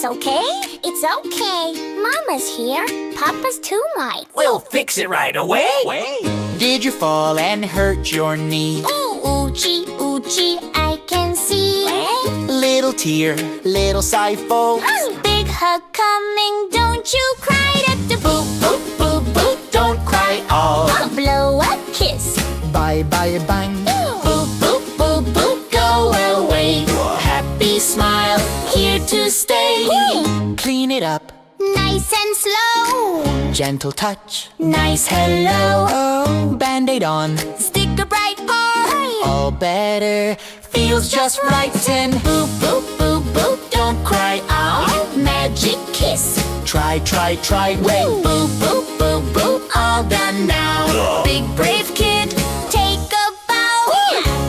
It's okay. It's okay. Mama's here. Papa's too might. We'll fix it right away. Did you fall and hurt your knee? Ooh, Ouchie, Ouchie, I can see. Little tear, little sigh folks. Big hug coming, don't you cry. Da boop, boop, boop, boop. Don't cry all. Blow a kiss. Bye bye bang. Boop, boop, boop, boop. Go away. Happy smile, Here to stay. clean it up. Nice and slow. Gentle touch. Nice hello. Oh, band-aid on. Stick a bright heart. All better, feels just right. And Boop, boop, boop, boop. don't cry out. Magic kiss. Try, wait. Boop, boop, boop, boop. All done now. Big brave kid, take a bow.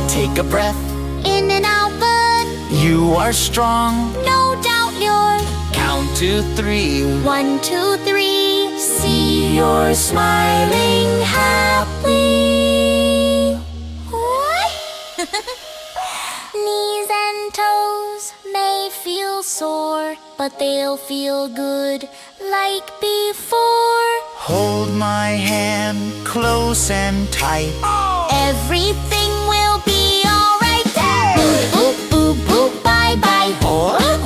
Take a breath, In and out, but you are strong. no doubt you're Count to 3. 1, 2, 3. See you're smiling happily. What? Knees and toes may feel sore, but they'll feel good like before. Hold my hand close and tight. Everything will be alright. Boop, boop, boop, boop, bye bye.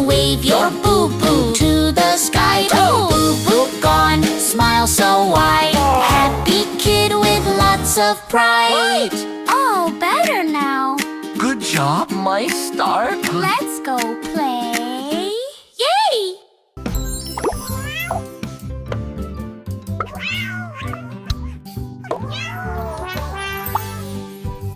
Wave your boo boo to the sky. Boop, boop, boop, gone. Smile so wide. Happy kid with lots of pride. Oh, better now. Good job, my star. Let's go play.